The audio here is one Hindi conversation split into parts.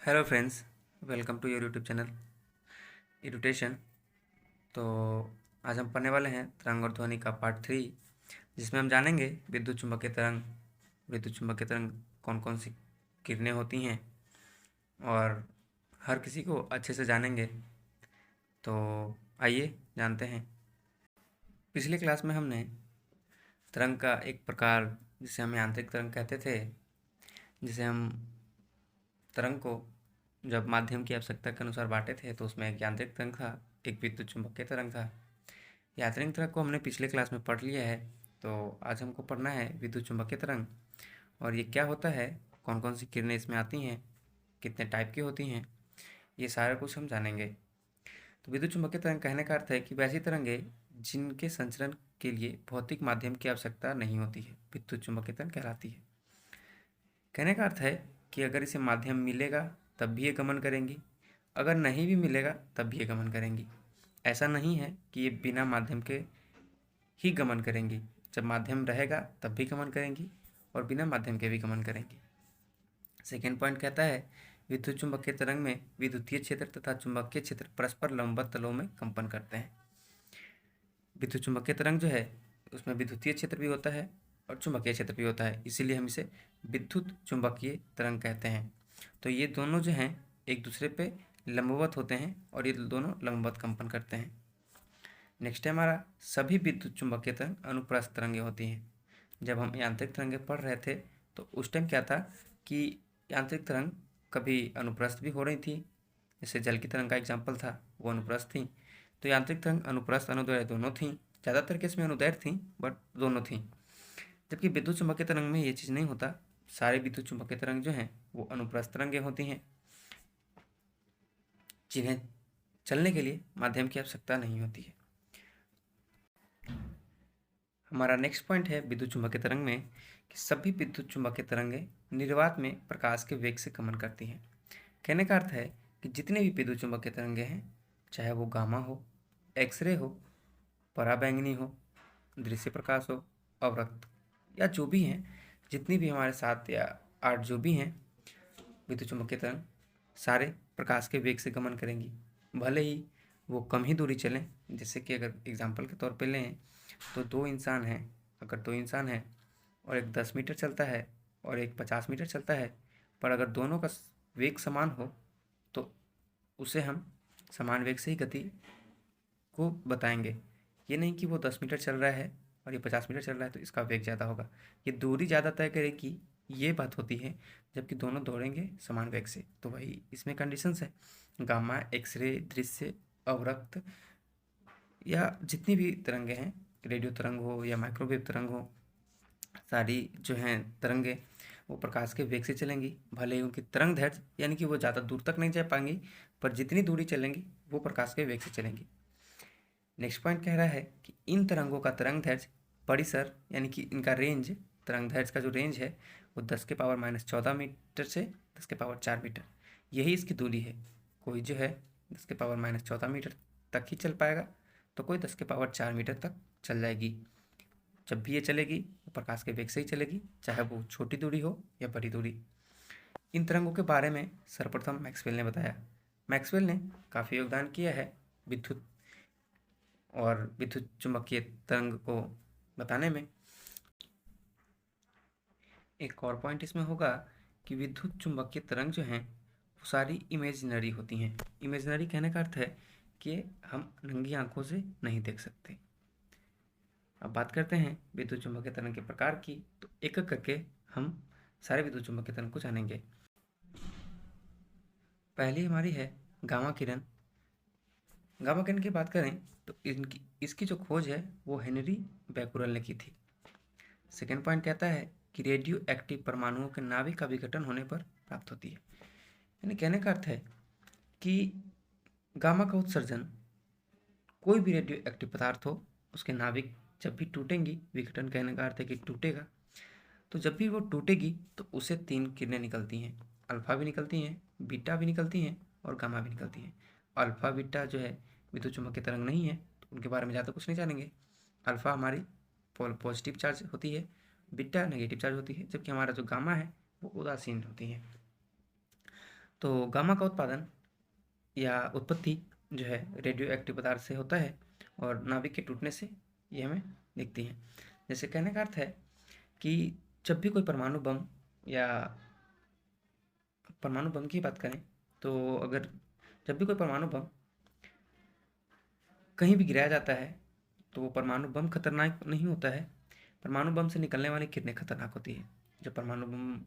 Hello friends, welcome to your YouTube channel Edutation. तो आज हम पढ़ने वाले हैं तरंग और ध्वनि का पार्ट 3, जिसमें हम जानेंगे विद्युत चुम्बकीय तरंग। विद्युत चुम्बकीय तरंग कौन कौन सी किरणें होती हैं और हर किसी को अच्छे से जानेंगे। तो आइए जानते हैं। पिछली क्लास में हमने तरंग का एक प्रकार, जिसे हम यांत्रिक तरंग कहते थे, जिसे हम तरंग को जब माध्यम की आवश्यकता के अनुसार बांटे थे, तो उसमें एक यांत्रिक तरंग था, एक विद्युत चुम्बकीय तरंग था। यांत्रिक तरंग को हमने पिछले क्लास में पढ़ लिया है, तो आज हमको पढ़ना है विद्युत चुम्बकीय तरंग। और ये क्या होता है, कौन कौन सी किरणें इसमें आती हैं, कितने टाइप की होती हैं, ये सारा कुछ हम जानेंगे। तो विद्युत चुम्बकीय तरंग कहने का अर्थ है कि वैसी तरंगें जिनके संचरण के लिए भौतिक माध्यम की आवश्यकता नहीं होती है, विद्युत चुम्बकीय तरंग कहलाती है। कहने का अर्थ है कि अगर इसे माध्यम मिलेगा तब भी ये गमन करेंगी, अगर नहीं भी मिलेगा तब भी ये गमन करेंगी। ऐसा नहीं है कि ये बिना माध्यम के ही गमन करेंगी। जब माध्यम रहेगा तब भी गमन करेंगी और बिना माध्यम के भी गमन करेंगी। सेकेंड पॉइंट कहता है, विद्युत चुम्बकीय तरंग में विद्युतीय क्षेत्र तथा चुंबकीय क्षेत्र परस्पर लंबवत तलों में कंपन करते हैं। विद्युत चुम्बकीय तरंग जो है उसमें विद्युतीय क्षेत्र भी होता है और चुंबकीय क्षेत्र भी होता है, इसीलिए हम इसे विद्युत चुम्बकीय तरंग कहते हैं। तो ये दोनों जो हैं एक दूसरे पे लंबवत होते हैं और ये दोनों लंबवत कंपन करते हैं। नेक्स्ट है हमारा, सभी विद्युत चुम्बकीय तरंग अनुप्रस्थ तरंगें होती हैं। जब हम यांत्रिक तरंगें पढ़ रहे थे तो उस टाइम क्या था कि यांत्रिक तरंग कभी अनुप्रस्थ भी हो रही थी, जैसे जल की तरंग का एग्जाम्पल था, वो अनुप्रस्थ थी। तो यांत्रिक तरंग अनुप्रस्थ अनुदैर्घ्य दोनों थीं, ज़्यादातर केस में अनुदैर्घ्य थीं, बट दोनों थीं। जबकि विद्युत चुम्बकीय तरंग में ये चीज़ नहीं होता, सारे विद्युत चुम्बकीय तरंग जो हैं वो अनुप्रस्थ तरंगें होती हैं, जिन्हें चलने के लिए माध्यम की आवश्यकता नहीं होती है। हमारा नेक्स्ट पॉइंट है विद्युत चुम्बकीय तरंग में कि सभी विद्युत चुम्बकीय तरंगें निर्वात में प्रकाश के वेग से गमन करती हैं। कहने का अर्थ है कि जितने भी विद्युत चुम्बकीय तरंगें हैं, चाहे वो गामा हो, एक्सरे हो, पराबैंगनी हो, दृश्य प्रकाश हो, अवरक्त या जो भी हैं, जितनी भी हमारे 7 या 8 जो भी हैं विद्युत चुम्बकीय तरंग, सारे प्रकाश के वेग से गमन करेंगी, भले ही वो कम ही दूरी चलें। जैसे कि अगर एग्जाम्पल के तौर पे लें तो दो इंसान हैं, अगर दो इंसान हैं और एक 10 मीटर चलता है और एक 50 मीटर चलता है, पर अगर दोनों का वेग समान हो तो उसे हम समान वेग से ही गति को बताएंगे। ये नहीं कि वो 10 मीटर चल रहा है और ये 50 मीटर चल रहा है तो इसका वेग ज़्यादा होगा। ये दूरी ज़्यादा तय करेगी, ये बात होती है जबकि दोनों दौड़ेंगे समान वेग से। तो वही इसमें कंडीशंस है, गामा, एक्सरे, दृश्य, अवरक्त या जितनी भी तरंगें हैं, रेडियो तरंग हो या माइक्रोवेव तरंग हो, सारी जो हैं तरंगें वो प्रकाश के वेग से चलेंगी, भले ही उनकी तरंग दैर्घ्य यानी कि वो ज़्यादा दूर तक नहीं जा पाएंगी, पर जितनी दूरी चलेंगी वो प्रकाश के वेग से चलेंगी। नेक्स्ट पॉइंट कह रहा है कि इन तरंगों का तरंग दैर्घ्य परिसर यानी कि इनका रेंज, तरंग दैर्घ्य का जो रेंज है वो 10⁻⁻14 मीटर से 10⁻4 मीटर, यही इसकी दूरी है। कोई जो है 10⁻⁻14 मीटर तक ही चल पाएगा, तो कोई 10⁻4 मीटर तक चल जाएगी। जब भी ये चलेगी वो प्रकाश के वेग से ही चलेगी, चाहे वो छोटी दूरी हो या बड़ी दूरी। इन तरंगों के बारे में सर्वप्रथम मैक्सवेल ने बताया। मैक्सवेल ने काफ़ी योगदान किया है विद्युत और विद्युत चुम्बकीय तरंग को बताने में। एक और पॉइंट इसमें होगा कि विद्युत चुम्बकीय तरंग जो हैं वो सारी इमेजिनरी होती हैं। इमेजिनरी कहने का अर्थ है कि हम नंगी आंखों से नहीं देख सकते। अब बात करते हैं विद्युत चुम्बकीय तरंग के प्रकार की, तो एक एक करके हम सारे विद्युत चुम्बकीय तरंग को जानेंगे। पहली हमारी है गामा किरण। गामा किरण की बात करें तो इसकी जो खोज है वो हेनरी बैकुरल ने की थी। सेकेंड पॉइंट कहता है कि रेडियो एक्टिव परमाणुओं के नाभिक का विघटन होने पर प्राप्त होती है। यानी कहने का अर्थ है कि गामा का उत्सर्जन, कोई भी रेडियो एक्टिव पदार्थ हो, उसके नाभिक जब भी टूटेंगी, विघटन कहने का अर्थ है कि टूटेगा, तो जब भी वो टूटेगी तो उसे 3 किरणें निकलती हैं, अल्फा भी निकलती हैं, बीटा भी निकलती हैं और गामा भी निकलती हैं। अल्फा बीटा जो है विद्युत चुम्बकीय तरंग नहीं है, तो उनके बारे में ज़्यादा कुछ नहीं जानेंगे। अल्फा हमारी पॉजिटिव चार्ज होती है, बीटा नेगेटिव चार्ज होती है, जबकि हमारा जो गामा है वो उदासीन होती है। तो गामा का उत्पादन या उत्पत्ति जो है रेडियो एक्टिव पदार्थ से होता है और नाभिक के टूटने से ये हमें दिखती है। जैसे कहने का अर्थ है कि जब भी कोई परमाणु बम या परमाणु बम की बात करें तो अगर जब भी कोई परमाणु बम कहीं भी गिराया जाता है तो वो परमाणु बम खतरनाक नहीं होता है, परमाणु बम से निकलने वाली किरणें खतरनाक होती है। जब परमाणु बम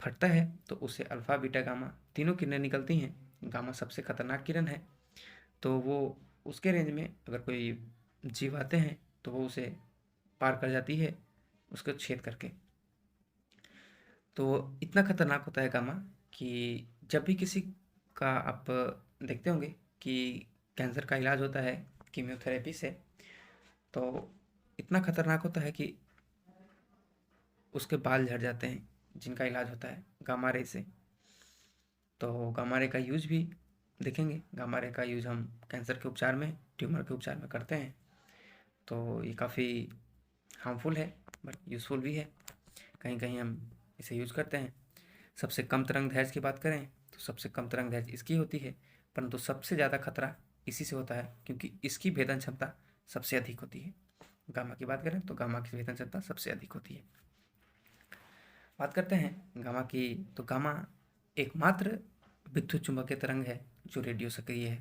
फटता है तो उससे अल्फा बीटा गामा तीनों किरणें निकलती हैं। गामा सबसे खतरनाक किरण है, तो वो उसके रेंज में अगर कोई जीव आते हैं तो वो उसे पार कर जाती है, उसको छेद करके। तो इतना खतरनाक होता है गामा कि जब भी किसी का आप देखते होंगे कि कैंसर का इलाज होता है कीमोथेरेपी से, तो इतना खतरनाक होता है कि उसके बाल झड़ जाते हैं, जिनका इलाज होता है गामा रे से। तो गामा रे का यूज भी देखेंगे, गामा रे का यूज हम कैंसर के उपचार में, ट्यूमर के उपचार में करते हैं। तो ये काफ़ी हार्मफुल है बट यूज़फुल भी है, कहीं कहीं हम इसे यूज करते हैं। सबसे कम तरंग दैर्ध्य की बात करें तो सबसे कम तरंग दैर्ध्य इसकी होती है, परंतु सबसे ज़्यादा खतरा इसी से होता है क्योंकि इसकी भेदन क्षमता सबसे अधिक होती है। गामा की बात करें तो गामा की भेदन क्षमता सबसे अधिक होती है। बात करते हैं गामा की, तो गामा एकमात्र विद्युत चुंबकीय तरंग है जो रेडियो सक्रिय है।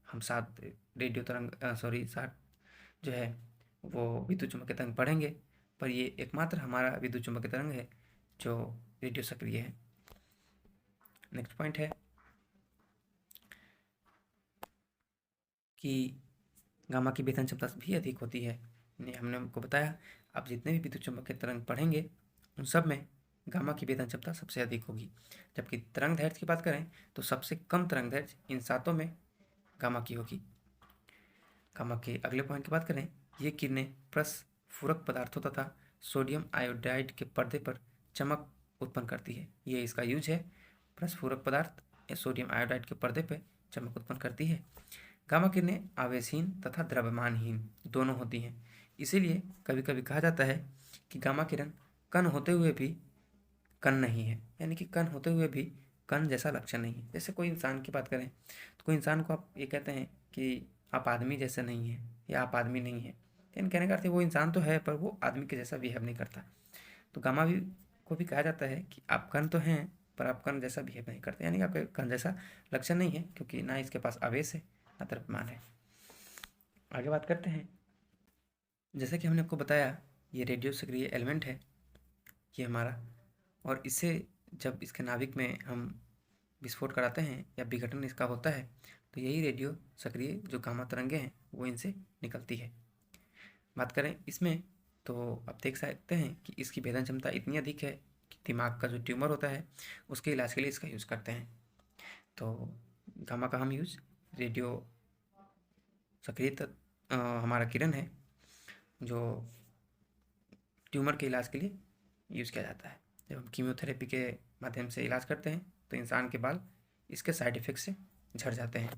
हम 7 रेडियो तरंग 7 जो है वो विद्युत चुंबकीय तरंग पढ़ेंगे, पर ये एकमात्र हमारा विद्युत चुंबकीय तरंग है जो रेडियो सक्रिय है। नेक्स्ट पॉइंट है कि गामा की भेदन क्षमता भी अधिक होती है। हमने आपको बताया, आप जितने भी विद्युत चुंबकीय तरंग पढ़ेंगे उन सब में गामा की भेदन क्षमता सबसे अधिक होगी। जबकि तरंग दैर्ध्य की बात करें तो सबसे कम तरंग दैर्ध्य इन सातों में गामा की होगी। गामा के अगले पॉइंट की बात करें, ये किरणें प्रस्फुरक पदार्थों तथा सोडियम आयोडाइड के पर्दे पर चमक उत्पन्न करती है। ये इसका यूज है, प्रस्फुरक पदार्थ या सोडियम आयोडाइड के पर्दे पर चमक उत्पन्न करती है। गामा किरणें आवेशहीन तथा द्रव्यमानहीन दोनों होती हैं, इसीलिए कभी कभी कहा जाता है कि गामा किरण कण होते हुए भी कण नहीं है, यानी कि कण होते हुए भी कण जैसा लक्षण नहीं है। जैसे कोई इंसान की बात करें तो कोई इंसान को आप ये कहते हैं कि आप आदमी जैसे नहीं हैं या आप आदमी नहीं हैं, यानी कहने का अर्थ है वो इंसान तो है पर वो आदमी के जैसा बिहेव नहीं करता। तो गामा भी को भी कहा जाता है कि आप कण तो हैं पर आप कण जैसा बिहेव नहीं करते, यानी कि आपके कण जैसा लक्षण नहीं है क्योंकि ना इसके पास आवेश है ना द्रव्यमान है। आगे बात करते हैं, जैसे कि हमने आपको बताया ये रेडियो सक्रिय एलिमेंट है ये हमारा, और इससे जब इसके नाभिक में हम विस्फोट कराते हैं या विघटन इसका होता है तो यही रेडियो सक्रिय जो गामा तरंगे हैं वो इनसे निकलती है। बात करें इसमें तो आप देख सकते हैं कि इसकी भेदन क्षमता इतनी अधिक है कि दिमाग का जो ट्यूमर होता है उसके इलाज के लिए इसका यूज़ करते हैं। तो गामा का हम यूज़ रेडियो सक्रिय हमारा किरण है जो ट्यूमर के इलाज के लिए यूज़ किया जाता है। जब हम कीमोथेरेपी के माध्यम से इलाज करते हैं तो इंसान के बाल इसके साइड इफ़ेक्ट से झड़ जाते हैं।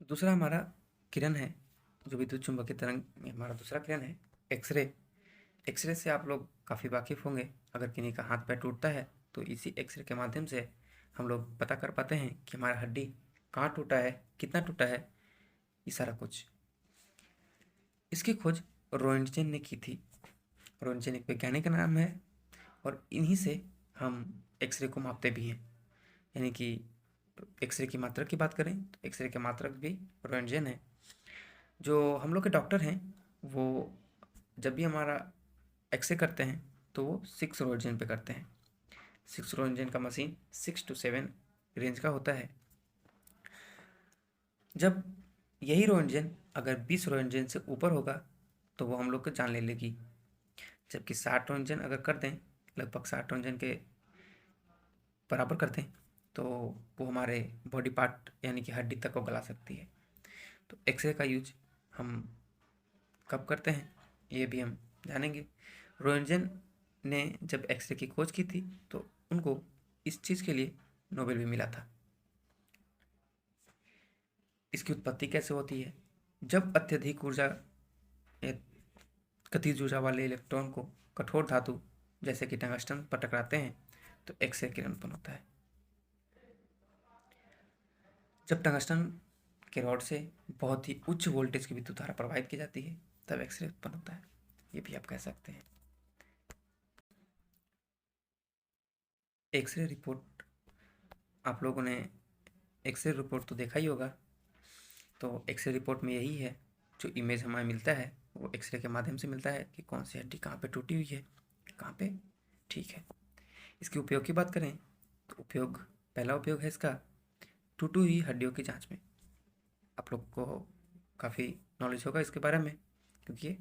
दूसरा हमारा किरण है जो विद्युत चुंबकीय तरंग में हमारा दूसरा किरण है एक्सरे। एक्सरे से आप लोग काफ़ी वाकिफ़ होंगे, अगर किन्हीं का हाथ पैर टूटता है तो इसी एक्सरे के माध्यम से हम लोग पता कर पाते हैं कि हमारा हड्डी कहाँ टूटा है, कितना टूटा है, ये सारा कुछ। इसकी खोज रोएंटजेन ने की थी। रोएंटजेन एक वैज्ञानिक का नाम है और इन्हीं से हम एक्सरे को मापते भी हैं, यानी कि एक्सरे की मात्रक की बात करें तो एक्सरे के मात्रक भी रोएंटजेन है। जो हम लोग के डॉक्टर हैं वो जब भी हमारा एक्सरे करते हैं तो वो 6 रोएंटजेन पे करते हैं। 6 रोएंटजेन का मशीन 6 to 7 रेंज का होता है। जब यही रोएंटजेन अगर 20 रोएंटजेन से ऊपर होगा तो वो हम लोग को जान ले लेगी, जबकि 60 रोएंटजेन अगर कर दें, लगभग 60 रोएंटजेन के बराबर कर दें तो वो हमारे बॉडी पार्ट यानी कि हड्डी तक को गला सकती है। तो एक्सरे का यूज हम कब करते हैं ये भी हम जानेंगे। रोएंटजेन ने जब एक्सरे की खोज की थी तो उनको इस चीज़ के लिए नोबेल भी मिला था। इसकी उत्पत्ति कैसे होती है, जब अत्यधिक ऊर्जा या गतिज ऊर्जा वाले इलेक्ट्रॉन को कठोर धातु जैसे कि टंगस्टन पर टकराते हैं तो एक्सरे किरण उत्पन्न होता है। जब टंगस्टन के रॉड से बहुत ही उच्च वोल्टेज की विद्युत धारा प्रवाहित की जाती है तब एक्सरे उत्पन्न होता है, ये भी आप कह सकते हैं। एक्सरे रिपोर्ट, आप लोगों ने एक्सरे रिपोर्ट तो देखा ही होगा। तो एक्सरे रिपोर्ट में यही है, जो इमेज हमें मिलता है वो एक्सरे के माध्यम से मिलता है कि कौन सी हड्डी कहाँ पे टूटी हुई है, कहाँ पे ठीक है। इसके उपयोग की बात करें तो पहला उपयोग है इसका टूटी हुई हड्डियों की जांच में। आप लोग को काफ़ी नॉलेज होगा इसके बारे में, क्योंकि ये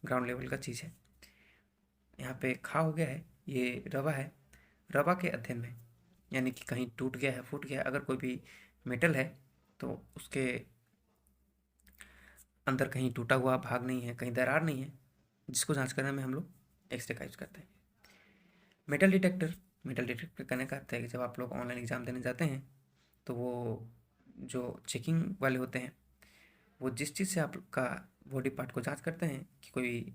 ग्राउंड लेवल का चीज़ है। यहाँ पे खा हो गया है, ये रवा है। रवा के अध्ययन में, यानी कि कहीं टूट गया है, फूट गया है, अगर कोई भी मेटल है तो उसके अंदर कहीं टूटा हुआ भाग नहीं है, कहीं दरार नहीं है, जिसको जांच करने में हम लोग एक्सरे का यूज़ करते हैं। मेटल डिटेक्टर करने का अर्थ है कि जब आप लोग ऑनलाइन एग्ज़ाम देने जाते हैं तो वो जो चेकिंग वाले होते हैं वो जिस चीज़ से आपका बॉडी पार्ट को जांच करते हैं कि कोई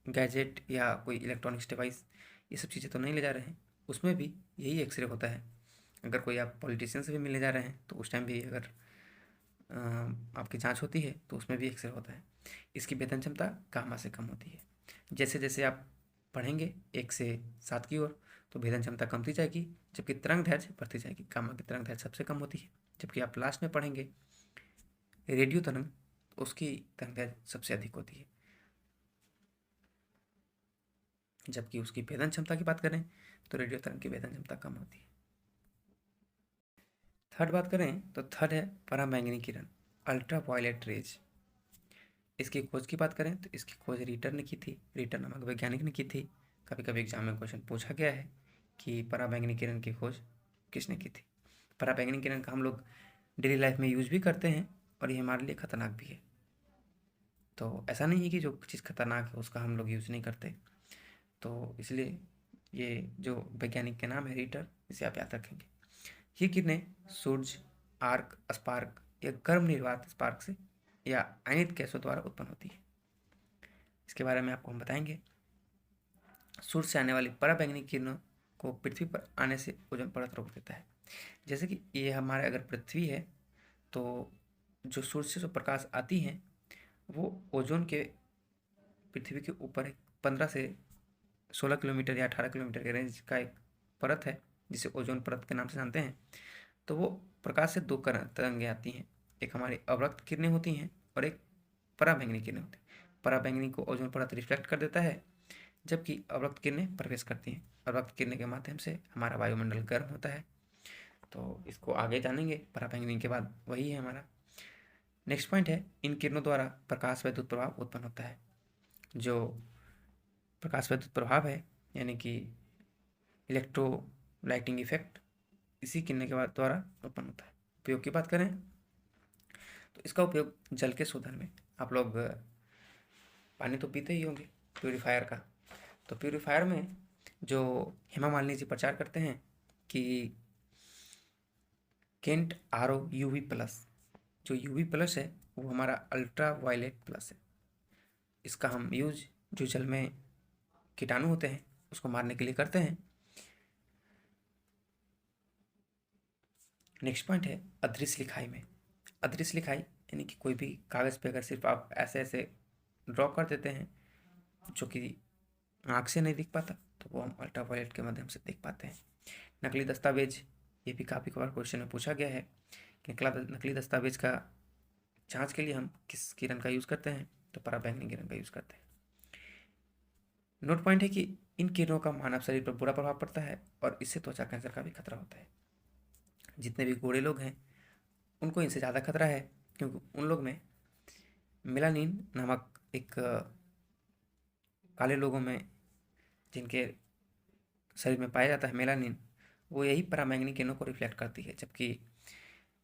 गैजेट या कोई इलेक्ट्रॉनिक्स डिवाइस ये सब चीज़ें तो नहीं ले जा रहे हैं, उसमें भी यही एक्सरे होता है। अगर कोई आप पॉलिटिशियन से भी मिलने जा रहे हैं तो उस टाइम भी अगर आपकी जांच होती है तो उसमें भी एक्सरे होता है। इसकी वेदन क्षमता गामा से कम होती है। जैसे जैसे आप पढ़ेंगे 1 से 7 की ओर तो भेदन क्षमता कमती जाएगी, जबकि तरंग दैर्ध्य बढ़ती जाएगी। गामा की तरंग दैर्ध्य सबसे कम होती है। जबकि आप लास्ट में पढ़ेंगे रेडियो तरंग, तो उसकी तरंग दैर्ध्य सबसे अधिक होती है। जबकि उसकी भेदन क्षमता की बात करें तो रेडियो तरंग की भेदन क्षमता कम होती है। थर्ड बात करें तो थर्ड है पराबैंगनी किरण, अल्ट्रा वायलेट रेज। इसकी खोज की बात करें तो इसकी खोज रीटर ने की थी, रीटर नामक वैज्ञानिक ने की थी। कभी कभी एग्जाम में क्वेश्चन पूछा गया है कि पराबैंगनी किरण की खोज किसने की थी। पराबैंगनी किरण का हम लोग डेली लाइफ में यूज़ भी करते हैं और ये हमारे लिए खतरनाक भी है। तो ऐसा नहीं है कि जो चीज़ खतरनाक है उसका हम लोग यूज़ नहीं करते। तो इसलिए ये जो वैज्ञानिक के नाम है रीटर, इसे आप याद रखेंगे। ये किरणें सूरज, आर्क, स्पार्क या गर्म निर्वात स्पार्क से या आयनित गैसों द्वारा उत्पन्न होती है। इसके बारे में आपको हम बताएंगे। सूर्य से आने वाली पराबैंगनी किरणों को पृथ्वी पर आने से ओजोन परत रोक देता है। जैसे कि ये हमारे अगर पृथ्वी है तो जो सूर्य से जो प्रकाश आती है वो ओजोन के पृथ्वी के ऊपर 15 से 16 किलोमीटर या 18 किलोमीटर के रेंज का एक परत है, जिसे ओजोन परत के नाम से जानते हैं। तो वो प्रकाश से दो तरंगें आती हैं, एक हमारी अवरक्त किरणें होती हैं और एक पराबैंगनी किरणें होती हैं। पराबैंगनी को ओजोन परत रिफ्लेक्ट कर देता है, जबकि अवरक्त किरणें प्रवेश करती हैं। अवरक्त किरणें के माध्यम से हमारा वायुमंडल गर्म होता है। तो इसको आगे जानेंगे पराबैंगनी के बाद, वही है हमारा नेक्स्ट पॉइंट है। इन किरणों द्वारा प्रकाश वैद्युत प्रभाव उत्पन्न होता है। जो प्रकाश वैद्युत प्रभाव है यानी कि इलेक्ट्रोलाइटिंग इफेक्ट, इसी किरणें के द्वारा उत्पन्न होता है। उपयोग की बात करें तो इसका उपयोग जल के शोधन में, आप लोग पानी तो पीते ही होंगे प्यूरीफायर का, तो प्यूरीफायर में जो हेमा मालिनी जी प्रचार करते हैं कि केंट RO UV प्लस, जो UV प्लस है वो हमारा अल्ट्रा वायलेट प्लस है। इसका हम यूज जो जल में कीटाणु होते हैं उसको मारने के लिए करते हैं। नेक्स्ट पॉइंट है अदृश्य लिखाई में। अदृश्य लिखाई यानी कि कोई भी कागज़ पे अगर सिर्फ आप ऐसे ऐसे ड्रॉ कर देते हैं जो कि आँख से नहीं दिख पाता, तो वो हम अल्ट्रावायलेट के माध्यम से देख पाते हैं। नकली दस्तावेज, ये भी काफ़ी बार क्वेश्चन में पूछा गया है कि नकली दस्तावेज का जांच के लिए हम किस किरण का यूज़ करते हैं, तो पराबैंगनी किरण का यूज़ करते हैं। नोट पॉइंट है कि इन किरणों का मानव शरीर पर बुरा प्रभाव पड़ता है और इससे त्वचा कैंसर का भी खतरा होता है। जितने भी गोरे लोग हैं उनको इनसे ज़्यादा खतरा है, क्योंकि उन लोग में मेलानिन नामक एक काले लोगों में जिनके शरीर में पाया जाता है मेलानिन, वो यही पराबैंगनी किरणों को रिफ्लेक्ट करती है। जबकि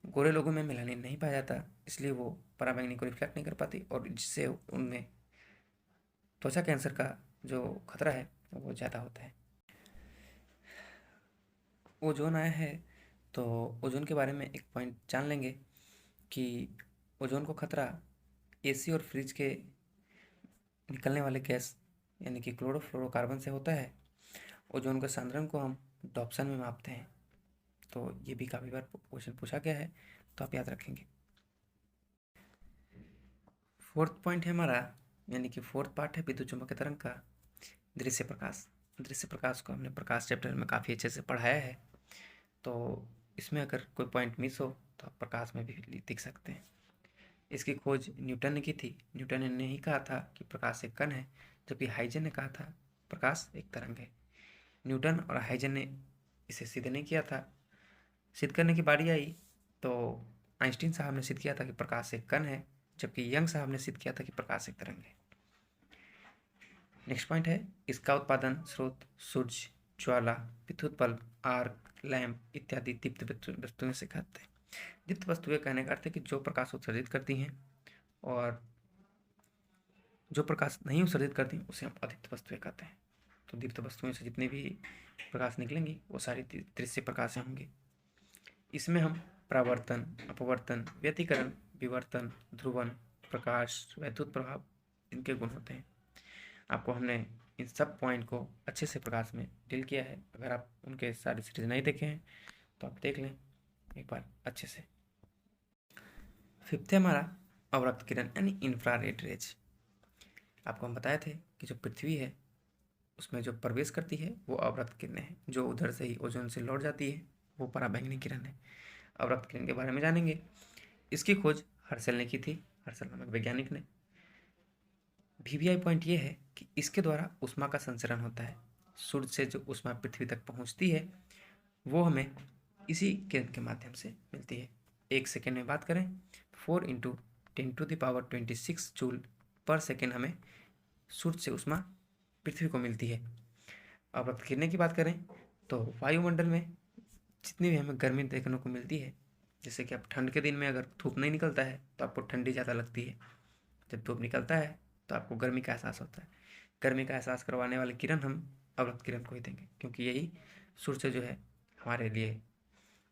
गोरे लोगों में मेलानिन नहीं पाया जाता, इसलिए वो पराबैंगनी को रिफ्लेक्ट नहीं कर पाती और जिससे उनमें त्वचा कैंसर का जो खतरा है वो ज़्यादा होता है। ओजोन आया है तो ओजोन के बारे में एक पॉइंट जान लेंगे कि ओजोन को खतरा AC और फ्रिज के निकलने वाले गैस यानी कि क्लोरोफ्लोरोकार्बन से होता है। ओजोन का सांद्रण को हम डॉप्सन में मापते हैं। तो ये भी काफ़ी बार क्वेश्चन पूछा गया है, तो आप याद रखेंगे। फोर्थ पॉइंट है हमारा, यानी कि फोर्थ पार्ट है विद्युत चुम्बकीय तरंग का, दृश्य प्रकाश। दृश्य प्रकाश को हमने प्रकाश चैप्टर में काफ़ी अच्छे से पढ़ाया है, तो इसमें अगर कोई पॉइंट मिस हो तो आप प्रकाश में भी लिख सकते हैं। इसकी खोज न्यूटन ने की थी। न्यूटन ने ही कहा था कि प्रकाश एक कण है, जबकि हाइजन ने कहा था प्रकाश एक तरंग है। न्यूटन और हाइजन ने इसे सिद्ध नहीं किया था। सिद्ध करने की बारी आई तो आइंस्टीन साहब ने सिद्ध किया था कि प्रकाश एक कण है, जबकि यंग साहब ने सिद्ध किया था कि प्रकाश एक तरंग है। नेक्स्ट पॉइंट है, इसका उत्पादन स्रोत सूर्य, ज्वाला, विद्युत बल्ब, आर्क, लैंप इत्यादि दीप्त वस्तुएं से कहते हैं। दीप्त वस्तुएं कहने का अर्थ है कि जो प्रकाश उत्सर्जित करती हैं, और जो प्रकाश नहीं उत्सर्जित करती उसे हम अदीप्त वस्तुएं कहते हैं। तो दीप्त वस्तुओं से जितने भी प्रकाश निकलेंगी वो सारी दृश्य प्रकाश होंगे। इसमें हम परावर्तन, अपवर्तन, व्यतिकरण, विवर्तन, ध्रुवन, प्रकाश, वैद्युत प्रभाव, इनके गुण होते हैं। आपको हमने इन सब पॉइंट को अच्छे से प्रकाश में डील किया है। अगर आप उनके सारे सीरीज नहीं देखे हैं तो आप देख लें एक बार अच्छे से। फिफ्थ है हमारा अवरक्त किरण यानी इंफ्रारेड रेज। आपको हम बताए थे कि जो पृथ्वी है उसमें जो प्रवेश करती है वो अवरक्त किरणें हैं, जो उधर से ही ओजोन से लौट जाती है वो पराबैंगनी किरण है। अवरक्त किरण के बारे में जानेंगे। इसकी खोज हर्शल ने की थी, हर्शल नामक वैज्ञानिक ने। वीवीआई पॉइंट ये है कि इसके द्वारा ऊष्मा का संचरण होता है। सूर्य से जो ऊष्मा पृथ्वी तक पहुंचती है वो हमें इसी किरण के माध्यम से मिलती है। एक सेकेंड में बात करें, 4 × 10⁻26 जूल पर सेकेंड हमें सूर्य से ऊष्मा पृथ्वी को मिलती है। अवरक्त किरणें की बात करें तो वायुमंडल में जितनी भी हमें गर्मी देखने को मिलती है, जैसे कि अब ठंड के दिन में अगर धूप नहीं निकलता है तो आपको ठंडी ज़्यादा लगती है, जब धूप निकलता है तो आपको गर्मी का एहसास होता है। गर्मी का एहसास करवाने वाली किरण हम अवरक्त किरण को ही देंगे, क्योंकि यही सूर्य से जो है हमारे लिए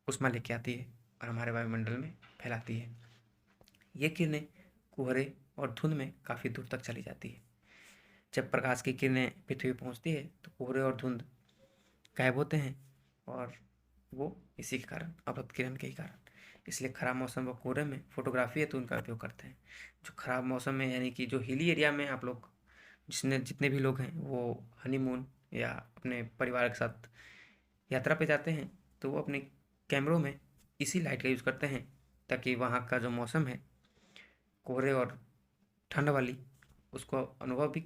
ऊष्मा लेके आती है और हमारे वायुमंडल में फैलाती है। ये किरणें कोहरे और धुंध में काफ़ी दूर तक चली जाती है। जब प्रकाश की किरणें पृथ्वी पहुंचती है तो कोहरे और धुंध गायब होते हैं, और वो इसी के कारण, अवरक्त किरण के ही कारण। इसलिए खराब मौसम व कोहरे में फोटोग्राफी है तो उनका उपयोग करते हैं। जो खराब मौसम में, यानी कि जो हिली एरिया में आप लोग जितने भी लोग हैं वो हनीमून या अपने परिवार के साथ यात्रा पे जाते हैं, तो वो अपने कैमरों में इसी लाइट का यूज़ करते हैं, ताकि वहाँ का जो मौसम है कोहरे और ठंड वाली, उसको अनुभव भी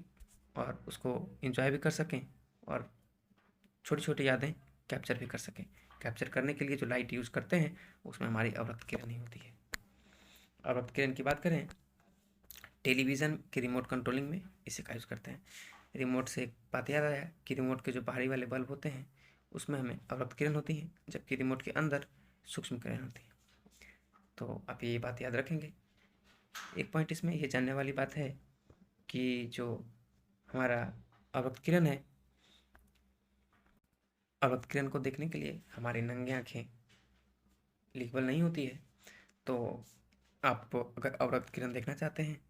और उसको एंजॉय भी कर सकें, और छोटी छोटी यादें कैप्चर भी कर सकें। कैप्चर करने के लिए जो लाइट यूज़ करते हैं उसमें हमारी अवरक्त किरण ही होती है। अवरक्त किरण की बात करें, टेलीविज़न के रिमोट कंट्रोलिंग में इसे का यूज़ करते हैं। रिमोट से एक बात याद आया कि रिमोट के जो बाहरी वाले बल्ब होते हैं उसमें हमें अवरक्त किरण होती है, जबकि रिमोट के अंदर सूक्ष्म किरण होती है। तो आप ये बात याद रखेंगे। एक पॉइंट इसमें ये जानने वाली बात है कि जो हमारा अवरक्त किरण है, अवरक्त किरण को देखने के लिए हमारी नंगी आँखें एलिजिबल नहीं होती है। तो आप अगर अवरक्त किरण देखना चाहते हैं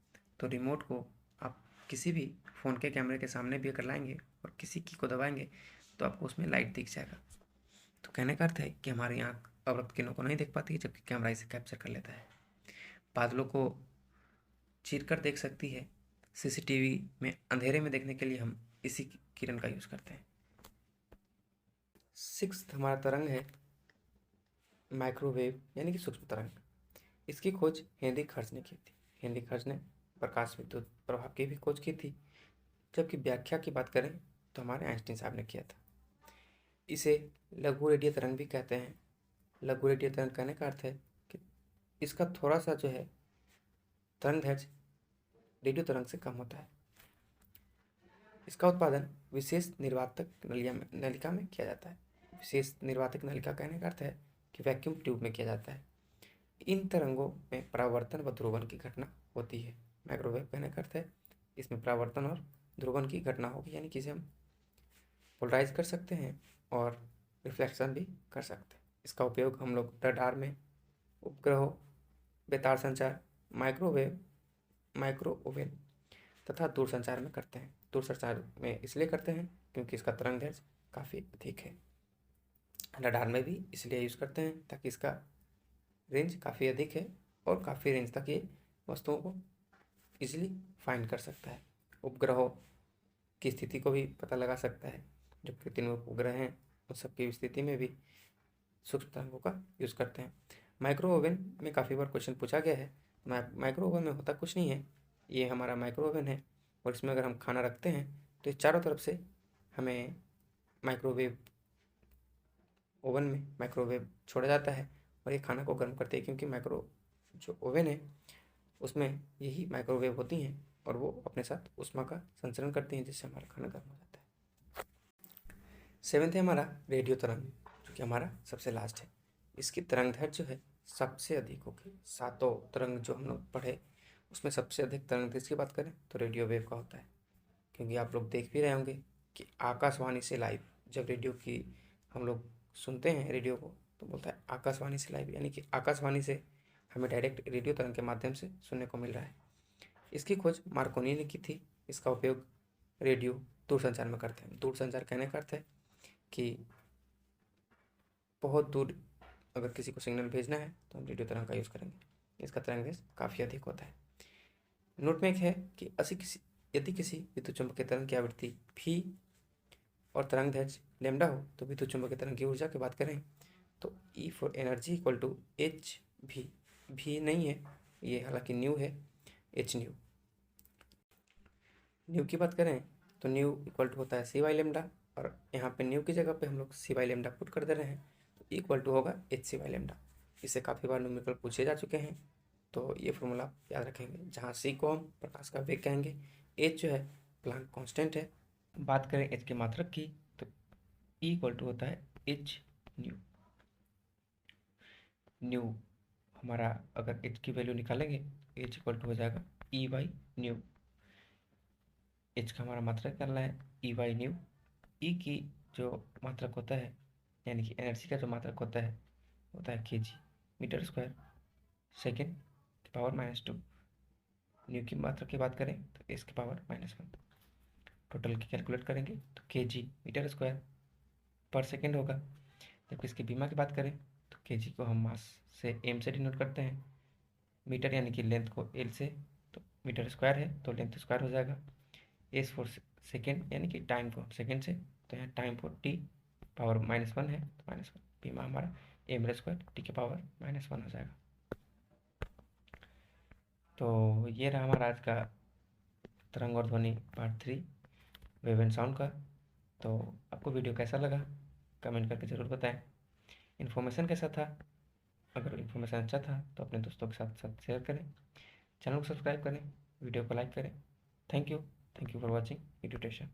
तो रिमोट को आप किसी भी फ़ोन के कैमरे के सामने भी अगर लाएंगे और किसी की को दबाएंगे तो आपको उसमें लाइट दिख जाएगा। तो कहने का अर्थ है कि हमारी आँख अवरक्त किरणों को नहीं देख पाती है, जबकि कैमरा इसे कैप्चर कर लेता है। बादलों को चीर कर देख सकती है। सीसीटीवी में अंधेरे में देखने के लिए हम इसी किरण का यूज़ करते हैं। सिक्स्थ हमारा तरंग है माइक्रोवेव यानी कि सूक्ष्म तरंग। इसकी खोज हेनरी खर्च ने की थी। हेनरी खर्च ने प्रकाश विद्युत प्रभाव की भी खोज की थी, जबकि व्याख्या की बात करें तो हमारे आइंस्टीन साहब ने किया था। इसे लघु रेडियो तरंग भी कहते हैं। लघु रेडियो तरंग कहने का अर्थ है कि इसका थोड़ा सा जो है तरंग दैर्ध्य रेडियो तरंग से कम होता है। इसका उत्पादन विशेष निर्वातक नलिका में किया जाता है। विशेष निर्वातक नलिका कहने का अर्थ है कि वैक्यूम ट्यूब में किया जाता है। इन तरंगों में परावर्तन व ध्रुवण की घटना होती है। माइक्रोवेव कहने का अर्थ है इसमें परावर्तन और ध्रुवण की घटना होगी, यानी कि इसे हम पोलराइज कर सकते हैं और रिफ्लेक्शन भी कर सकते हैं। इसका उपयोग हम लोग रडार में, उपग्रहों, बेतार संचार, माइक्रोवेव तथा दूरसंचार में करते हैं। दूरसंचार में इसलिए करते हैं क्योंकि इसका तरंग दैर्ध्य काफ़ी अधिक है। रडार में भी इसलिए यूज़ करते हैं ताकि इसका रेंज काफ़ी अधिक है और काफ़ी रेंज तक ये वस्तुओं को इजीली फाइंड कर सकता है। उपग्रहों की स्थिति को भी पता लगा सकता है। जो कृत्रिम उपग्रह हैं उन सबकी स्थिति में भी सूक्ष्म तरंगों का यूज़ करते हैं। माइक्रो ओवन में काफ़ी बार क्वेश्चन पूछा गया है। माइक्रो ओवन में होता कुछ नहीं है, ये हमारा माइक्रो ओवन है और इसमें अगर हम खाना रखते हैं तो ये चारों तरफ से हमें माइक्रोवेव ओवन में माइक्रोवेव छोड़ा जाता है और ये खाना को गर्म करते हैं, क्योंकि माइक्रो जो ओवन है उसमें यही माइक्रोवेव होती हैं और वो अपने साथ ऊष्मा का संचरण करती हैं, जिससे हमारा खाना गर्म हो जाता है। 7th है हमारा रेडियो तरंग, जो कि हमारा सबसे लास्ट है। इसकी तरंग दैर्ध्य जो है सबसे अधिक होगी। 7 तरंग जो हम लोग पढ़े उसमें सबसे अधिक तरंग दैर्ध्य की बात करें तो रेडियो वेव का होता है, क्योंकि आप लोग देख भी रहे होंगे कि आकाशवाणी से लाइव जब रेडियो की हम लोग सुनते हैं रेडियो को तो बोलता है आकाशवाणी से लाइव, यानी कि आकाशवाणी से हमें डायरेक्ट रेडियो तरंग के माध्यम से सुनने को मिल रहा है। इसकी खोज मार्कोनी ने की थी। इसका उपयोग रेडियो दूरसंचार में करते हैं। दूरसंचार कहने का अर्थ है कि बहुत दूर अगर किसी को सिग्नल भेजना है तो हम रेडियो तरंग का यूज़ करेंगे। इसका तरंग दैर्ध्य काफ़ी अधिक होता है। नोट में एक है कि यदि किसी विद्युत चुम्बकीय तरंग की आवृत्ति भी और तरंग दैर्ध्य लैम्डा हो तो विद्युत चुम्बकीय तरंग की ऊर्जा की बात करें तो E for energy equal to H भी नहीं है ये, हालांकि न्यू है, एच न्यू की बात करें तो न्यू इक्वल टू होता है सी बाई लेमडा, और यहाँ पे न्यू की जगह पे हम लोग सी बाई लेमडा पुट कर दे रहे हैं तो इक्वल टू होगा एच सी बाई लेमडा। इससे काफ़ी बार न्यूमेरिकल पूछे जा चुके हैं तो ये फॉर्मूला याद रखेंगे, जहाँ सी को हम प्रकाश का वेग कहेंगे, एच जो है प्लांक कांस्टेंट है। बात करें एच के मात्रक की तो ई इक्वल टू होता है एच न्यू हमारा अगर एच की वैल्यू निकालेंगे एच इक्वल टू हो जाएगा ई बाई न्यू। एच का हमारा मात्रक करना है ई बाई न्यू। ई की जो मात्रक होता है यानी कि एनर्जी का जो मात्रक होता है के जी मीटर स्क्वायर सेकेंड की पावर -2। न्यू की मात्रक की बात करें तो एस की पावर -1। टोटल की कैलकुलेट करेंगे तो के जी मीटर स्क्वायर पर सेकेंड होगा। जबकि इसकी बीमा की बात करें तो के जी को हम मास से एम से डिनोट करते हैं, मीटर यानी कि लेंथ को एल से, तो मीटर स्क्वायर है तो लेंथ स्क्वायर हो जाएगा। एस फॉर सेकेंड यानी कि टाइम को सेकेंड से, तो यहाँ टाइम फॉर टी पावर -1 है तो -1, बीमा हमारा एम स्क्वायर टी के पावर -1 हो जाएगा। तो ये रहा हमारा आज का तरंग और ध्वनि पार्ट 3 वेव एंड साउंड का। तो आपको वीडियो कैसा लगा कमेंट करके ज़रूर बताएं। इन्फॉर्मेशन कैसा था, अगर इन्फॉर्मेशन अच्छा था तो अपने दोस्तों के साथ शेयर करें, चैनल को सब्सक्राइब करें, वीडियो को लाइक करें। Thank you for watching agitation.